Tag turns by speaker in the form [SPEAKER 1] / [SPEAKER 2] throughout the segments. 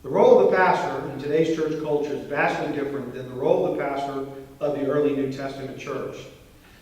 [SPEAKER 1] The role of the pastor in today's church culture is vastly different than the role of the pastor of the early New Testament church.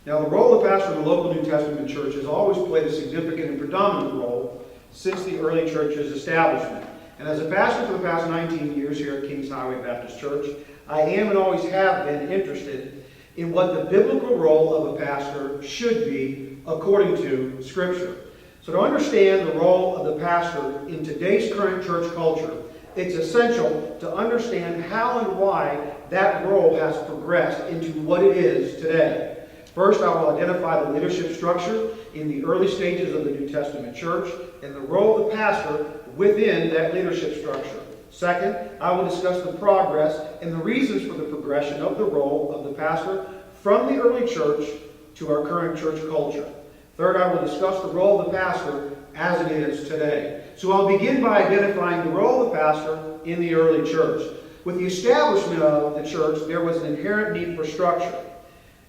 [SPEAKER 1] Now, the role of the pastor in the local New Testament church has always played a significant and predominant role since the early church's establishment. And as a pastor for the past 19 years here at Kings Highway Baptist Church, I am and always have been interested in what the biblical role of a pastor should be according to Scripture. So to understand the role of the pastor in today's current church culture, it's essential to understand how and why that role has progressed into what it is today. First, I will identify the leadership structure in the early stages of the New Testament church and the role of the pastor within that leadership structure. Second, I will discuss the progress and the reasons for the progression of the role of the pastor from the early church to our current church culture. Third, I will discuss the role of the pastor as it is today. So I'll begin by identifying the role of the pastor in the early church. With the establishment of the church, there was an inherent need for structure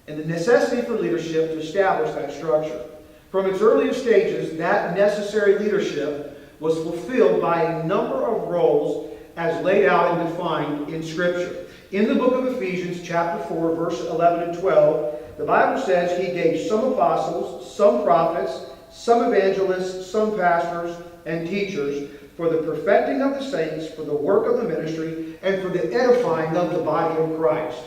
[SPEAKER 1] and the necessity for leadership to establish that structure. From its earliest stages, that necessary leadership was fulfilled by a number of roles as laid out and defined in Scripture. In the book of Ephesians, chapter 4, verse 11 and 12, the Bible says he gave some apostles, some prophets, some evangelists, some pastors, and teachers for the perfecting of the saints, for the work of the ministry, and for the edifying of the body of Christ.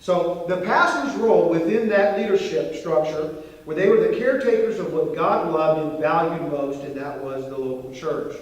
[SPEAKER 1] So the pastor's role within that leadership structure, where they were the caretakers of what God loved and valued most, and that was the local church.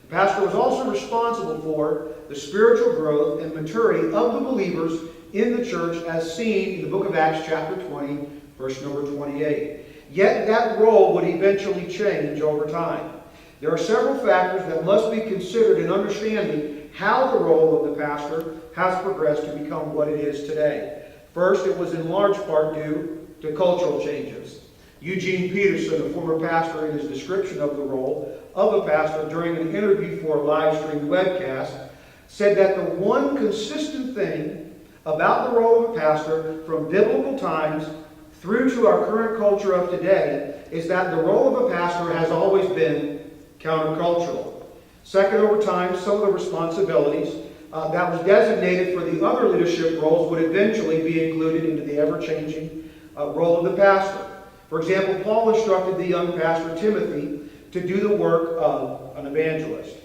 [SPEAKER 1] The pastor was also responsible for the spiritual growth and maturity of the believers in the church as seen in the book of Acts chapter 20, verse number 28. Yet that role would eventually change over time. There are several factors that must be considered in understanding how the role of the pastor has progressed to become what it is today. First, it was in large part due to cultural changes. Eugene Peterson, a former pastor, in his description of the role of a pastor during an interview for a live-streamed webcast, said that the one consistent thing about the role of a pastor from biblical times through to our current culture of today is that the role of a pastor has always been countercultural. Second, over time, some of the responsibilities that was designated for the other leadership roles would eventually be included into the ever-changing role of the pastor. For example, Paul instructed the young pastor Timothy to do the work of an evangelist.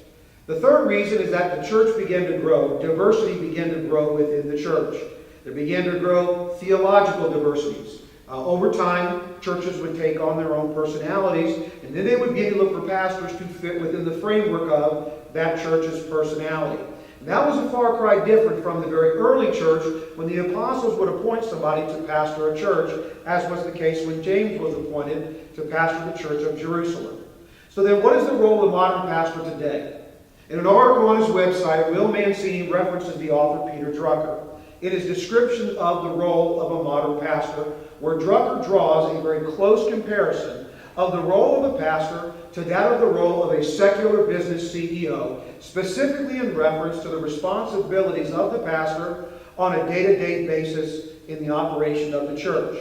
[SPEAKER 1] The third reason is that the church began to grow. Diversity began to grow within the church. There began to grow theological diversities. Over time, churches would take on their own personalities, and then they would begin to look for pastors to fit within the framework of that church's personality. And that was a far cry different from the very early church when the apostles would appoint somebody to pastor a church, as was the case when James was appointed to pastor the church of Jerusalem. So then what is the role of the modern pastor today? In an article on his website, Will Mancini references the author Peter Drucker in his description of the role of a modern pastor, where Drucker draws a very close comparison of the role of a pastor to that of the role of a secular business CEO, specifically in reference to the responsibilities of the pastor on a day-to-day basis in the operation of the church.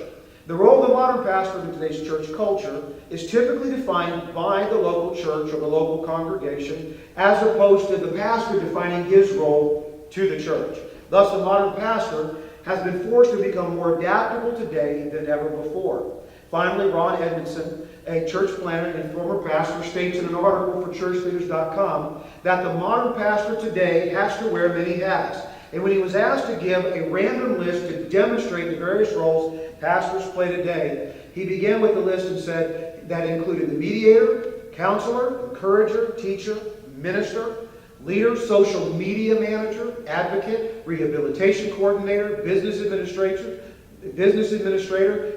[SPEAKER 1] The role of the modern pastor in today's church culture is typically defined by the local church or the local congregation, as opposed to the pastor defining his role to the church. Thus, the modern pastor has been forced to become more adaptable today than ever before. Finally, Ron Edmondson, a church planner and former pastor, states in an article for churchleaders.com that the modern pastor today has to wear many hats. And when he was asked to give a random list to demonstrate the various roles pastors play today, he began with the list and said that included the mediator, counselor, encourager, teacher, minister, leader, social media manager, advocate, rehabilitation coordinator, business administrator,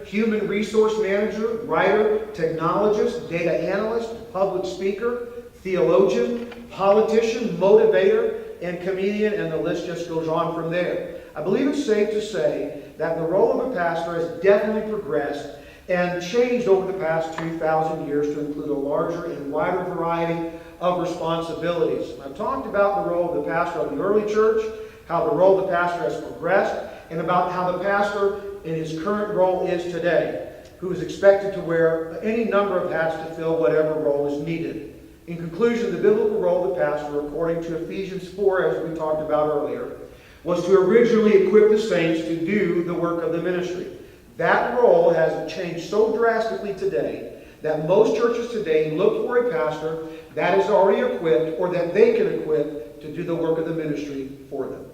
[SPEAKER 1] human resource manager, writer, technologist, data analyst, public speaker, theologian, politician, motivator, and comedian, and the list just goes on from there. I believe it's safe to say that the role of a pastor has definitely progressed and changed over the past 2,000 years to include a larger and wider variety of responsibilities. I've talked about the role of the pastor of the early church, how the role of the pastor has progressed, and about how the pastor in his current role is today, who is expected to wear any number of hats to fill whatever role is needed. In conclusion, the biblical role of the pastor, according to Ephesians 4, as we talked about earlier, was to originally equip the saints to do the work of the ministry. That role has changed so drastically today that most churches today look for a pastor that is already equipped or that they can equip to do the work of the ministry for them.